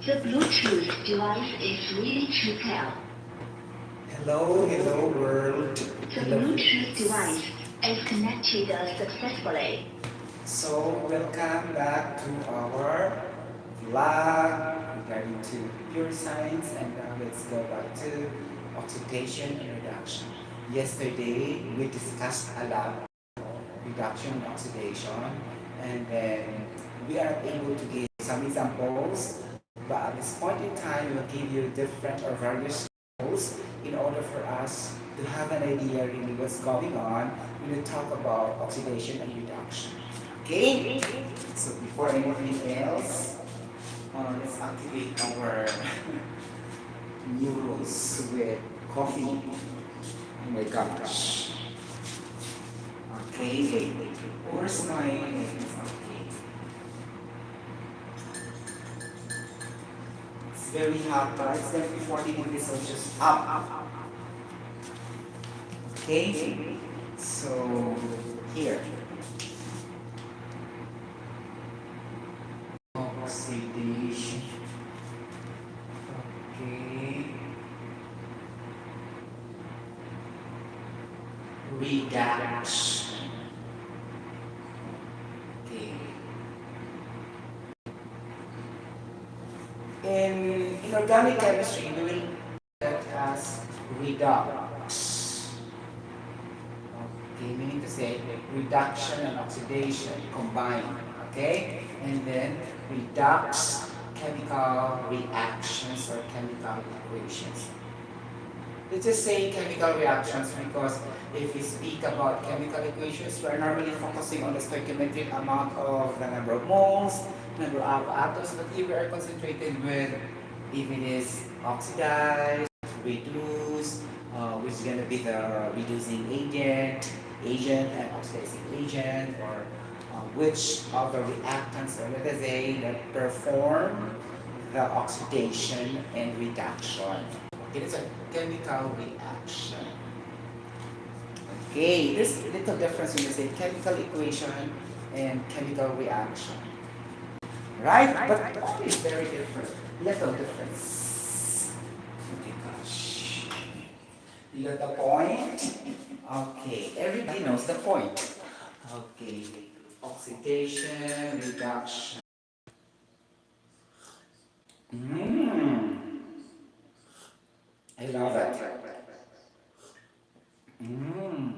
The Bluetooth device is ready to pair. Hello world. The Hello Bluetooth Philippines. device is connected successfully. So welcome back to our vlog regarding to pure science, and now let's go back to oxidation and reduction. Yesterday we discussed a lot reduction and oxidation, and then we are able to give some examples, but at this point in time we'll give you different or various examples in order for us to have an idea really what's going on when we talk about oxidation and reduction. Okay? So before anything else, let's activate our neurons with coffee. Oh my gosh. Okay, wait. Where's my... Okay. It's very hot, but it's going to be 40 degrees Celsius up. Okay? So, here. Oxidation. Okay. Reduction. Okay. In organic chemistry, we will that as redox. Okay, meaning to say reduction and oxidation combined. Okay, and then redox chemical reactions or chemical equations. Let's just say chemical reactions because if we speak about chemical equations, we are normally focusing on the stoichiometric amount of the number of moles, number of atoms, but here we are concentrated with if it is oxidized, reduce, which is going to be the reducing agent and oxidizing agent, or which of the reactants, or let us say, that perform the oxidation and reduction. It is a chemical reaction. Okay, there's a little difference when you say chemical equation and chemical reaction. Right? But it's very different. Little difference. Oh my gosh. You got the point? Okay, everybody knows the point. Okay, oxidation, reduction. Mmm, I love it. Mmm.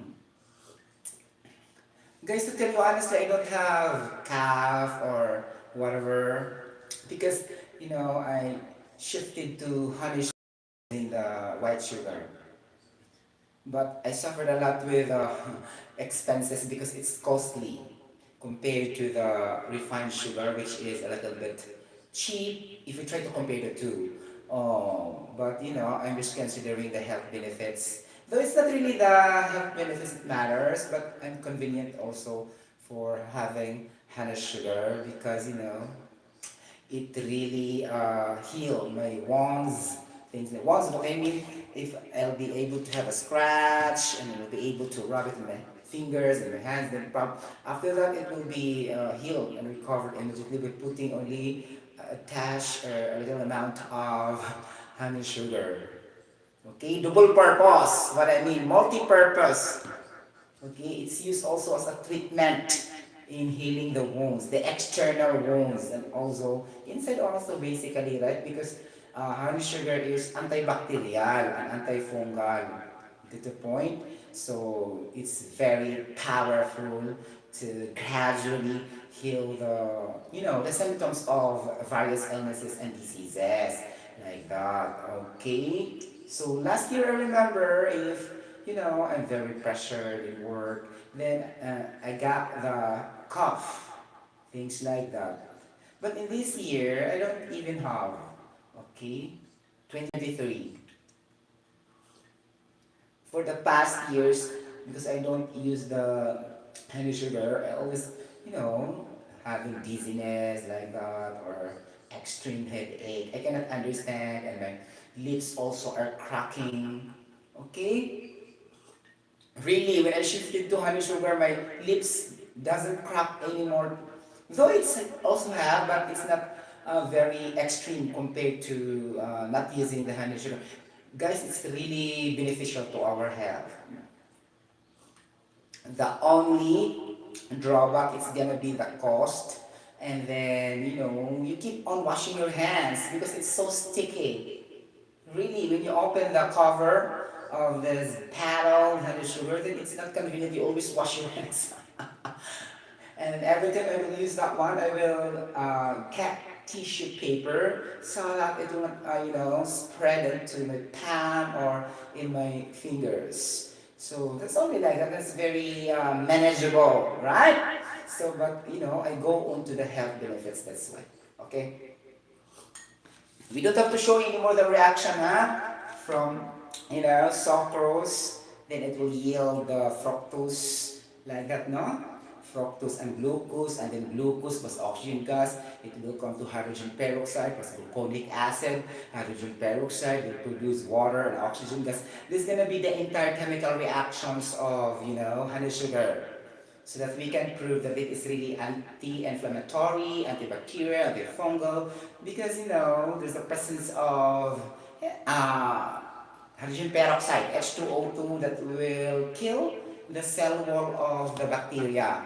Guys, to tell you honestly, I don't have calf or whatever because I shifted to honey in the white sugar. But I suffered a lot with expenses because it's costly compared to the refined sugar, which is a little bit cheap if you try to compare the two. But I'm just considering the health benefits. Though it's not really the health benefits that matters, but I'm convenient also for having honey sugar because it really heal my wounds, things like wounds. But I mean, if I'll be able to have a scratch and I'll be able to rub it in my fingers and my hands, then after that it will be healed and recovered immediately by putting only a dash or a little amount of honey sugar. Okay, double purpose. What I mean, multi-purpose. Okay, it's used also as a treatment in healing the wounds, the external wounds, and also inside also basically, right? Because honey sugar is antibacterial and antifungal to the point. So it's very powerful to gradually heal the symptoms of various illnesses and diseases like that. Okay. So last year I remember if I'm very pressured in work. Then I got the cough, things like that. But in this year, I don't even have, okay, 2023. For the past years, because I don't use the honey sugar, I always, having dizziness like that or extreme headache. I cannot understand, and my lips also are cracking. Okay? Really, when I shifted to honey sugar, my lips doesn't crack anymore. Though it's also have, but it's not very extreme compared to not using the honey sugar. Guys, it's really beneficial to our health. The only drawback is gonna be the cost, and then you keep on washing your hands because it's so sticky. Really, when you open the cover of this paddle honey sugar, then it's not convenient. You always wash your hands. And every time I will use that one, I will cut tissue paper so that it will not, spread into my palm or in my fingers. So that's only like that. That's very manageable, right? So, but I go on to the health benefits. That's why. Okay. We don't have to show anymore the reaction, huh? From sucrose, then it will yield the fructose like that, no? Fructose and glucose, and then glucose plus oxygen gas, it will come to hydrogen peroxide plus gluconic acid. Hydrogen peroxide will produce water and oxygen gas. This is gonna be the entire chemical reactions of honey sugar, so that we can prove that it is really anti-inflammatory, antibacterial, antifungal, because there's the presence of uh, hydrogen peroxide, H2O2, that will kill the cell wall of the bacteria,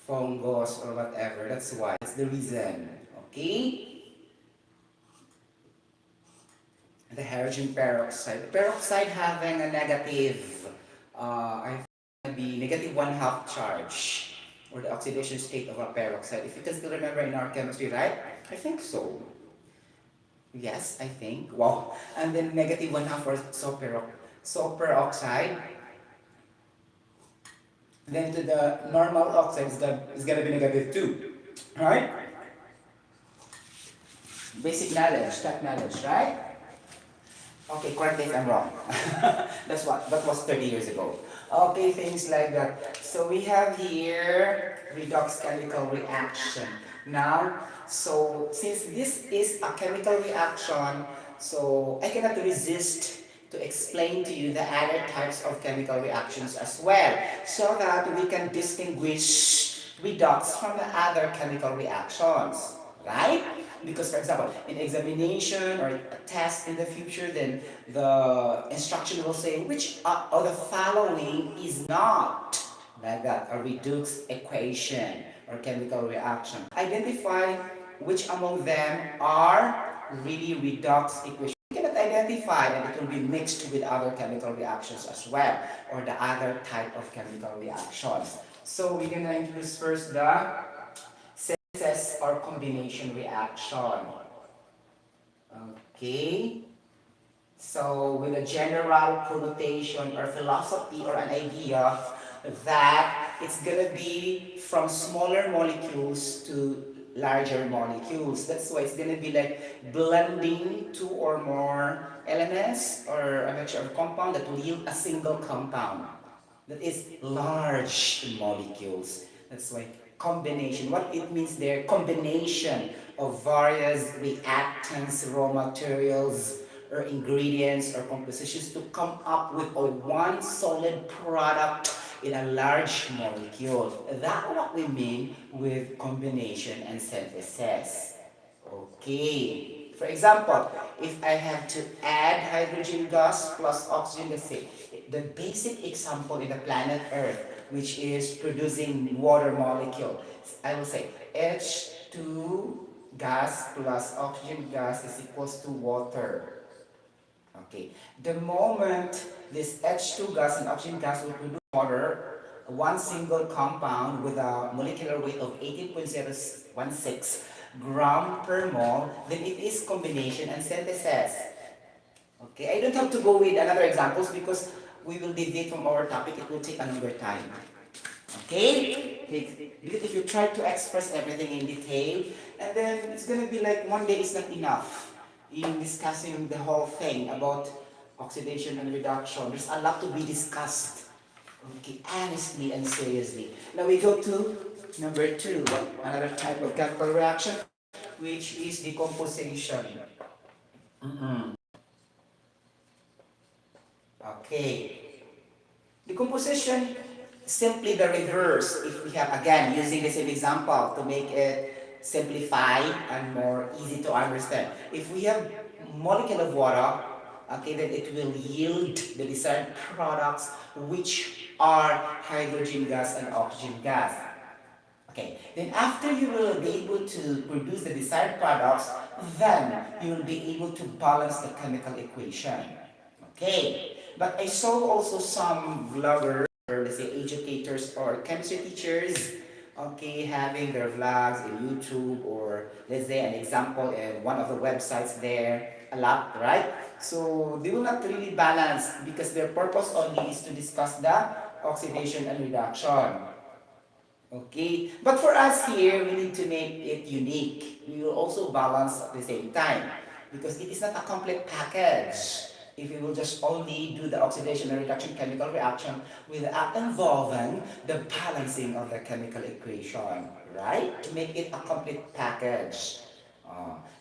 fungus, or whatever. That's why. That's the reason. Okay? The hydrogen peroxide. Peroxide having a negative, I think be negative one half charge, or the oxidation state of a peroxide. If you can still remember in our chemistry, right? I think so. Yes, I think. Wow. And then negative one half for superoxide. Then to the normal oxide is gonna be negative 2. Right? Basic knowledge, tech knowledge, right? Okay, correct me if I'm wrong. That was 30 years ago. Okay, things like that. So we have here redox chemical reaction. Now, so since this is a chemical reaction, so I cannot resist to explain to you the other types of chemical reactions as well, so that we can distinguish redox from the other chemical reactions, right? Because, for example, in examination or a test in the future, then the instruction will say which of the following is not like that, a redox equation or chemical reaction. Identify which among them are really redox equations. You cannot identify, and it will be mixed with other chemical reactions as well, or the other type of chemical reactions. So we're gonna introduce first the synthesis or combination reaction. Okay. So with a general connotation or philosophy or an idea that it's gonna be from smaller molecules to larger molecules. That's why it's gonna be like blending two or more elements or a mixture of compound that will yield a single compound that is large in molecules. That's why combination. What it means there, combination of various reactants, raw materials, or ingredients or compositions to come up with a one solid product in a large molecule. That's what we mean with combination and synthesis. Okay. For example, if I have to add hydrogen gas plus oxygen gas, the basic example in the planet Earth, which is producing water molecule, I will say H2 gas plus oxygen gas is equals to water. Okay. The moment this H2 gas and oxygen gas will produce water, one single compound with a molecular weight of 18.016 gram per mole, then it is combination and synthesis. Okay, I don't have to go with another examples because we will deviate from our topic. It will take a longer time. Okay? Because if you try to express everything in detail, and then it's gonna be like one day is not enough in discussing the whole thing about oxidation and reduction. There's a lot to be discussed. Okay, honestly and seriously. Now we go to number 2, another type of chemical reaction, which is decomposition. Okay. Decomposition, simply the reverse. If we have, again, using the same example to make it simplified and more easy to understand. If we have molecule of water, okay, then it will yield the desired products, which are hydrogen gas and oxygen gas. Okay, then after you will be able to produce the desired products, then you will be able to balance the chemical equation. Okay, but I saw also some vloggers, or let's say educators or chemistry teachers, okay, having their vlogs in YouTube, or let's say an example in one of the websites there, a lot, right? So they will not really balance because their purpose only is to discuss the oxidation and reduction. Okay, but for us here, we need to make it unique. We will also balance at the same time because it is not a complete package. If we will just only do the oxidation and reduction chemical reaction without involving the balancing of the chemical equation, right? To make it a complete package.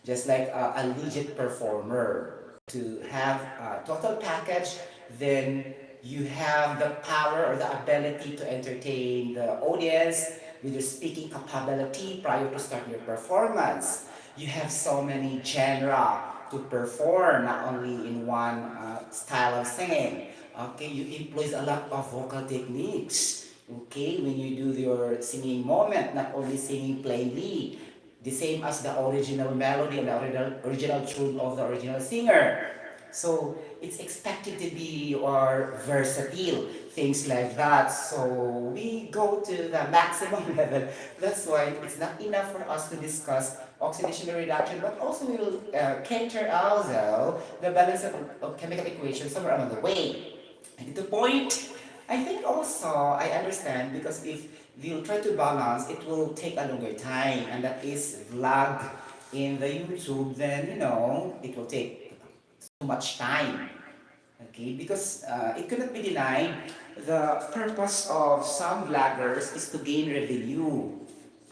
Just like a legit performer. To have a total package, then you have the power or the ability to entertain the audience with your speaking capability prior to starting your performance. You have so many genre to perform, not only in one style of singing. Okay, you employ a lot of vocal techniques. Okay, when you do your singing moment, not only singing plainly, the same as the original melody and the original tune of the original singer. So it's expected to be or versatile, things like that. So we go to the maximum level. That's why it's not enough for us to discuss oxidation and reduction, but also we will cater also the balance of chemical equation somewhere along the way. And to point, I think also I understand because if we'll try to balance, it will take a longer time, and that is vlog in the YouTube. Then it will take too much time. Okay, because it cannot be denied. The purpose of some vloggers is to gain revenue.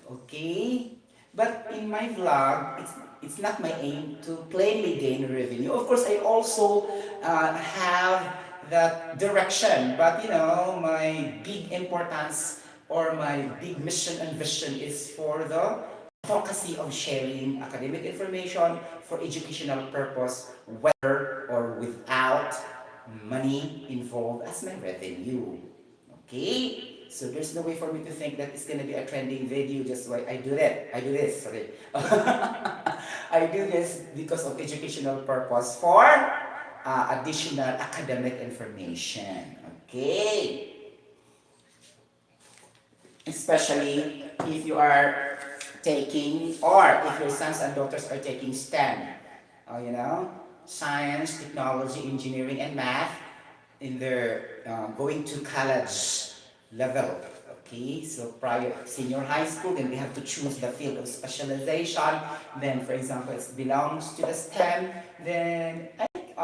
Okay? But in my vlog, it's not my aim to plainly gain revenue. Of course, I also have that direction, but my big importance or my big mission and vision is for the advocacy of sharing academic information for educational purpose, whether or without money involved as my revenue. Okay? So there's no way for me to think that it's gonna be a trending video just why I do that. I do this, sorry. I do this because of educational purpose for additional academic information. Okay? Especially if you are taking, or if your sons and daughters are taking STEM, science, technology, engineering, and math in their going to college level. Okay, so prior senior high school, then we have to choose the field of specialization. Then, for example, it belongs to the STEM. Then, I think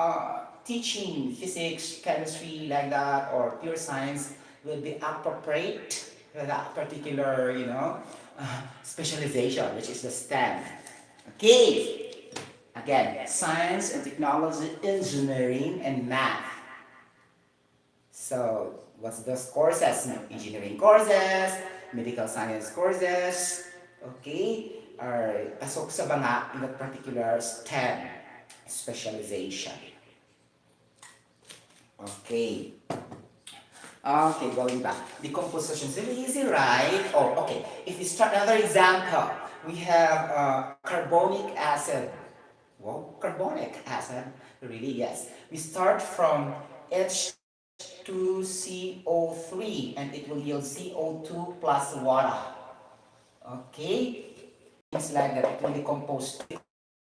teaching physics, chemistry, like that, or pure science will be appropriate for that particular, specialization, which is the STEM. Okay, again, science and technology, engineering, and math. So, what's those courses? Engineering courses, medical science courses, okay, are pasok sa banga in that particular STEM specialization. Okay. Okay, going back. Decomposition is really easy, right? Oh, okay. If we start another example, we have carbonic acid. Wow, carbonic acid. Really, yes. We start from H2CO3 and it will yield CO2 plus water. Okay? Things like that, it will decompose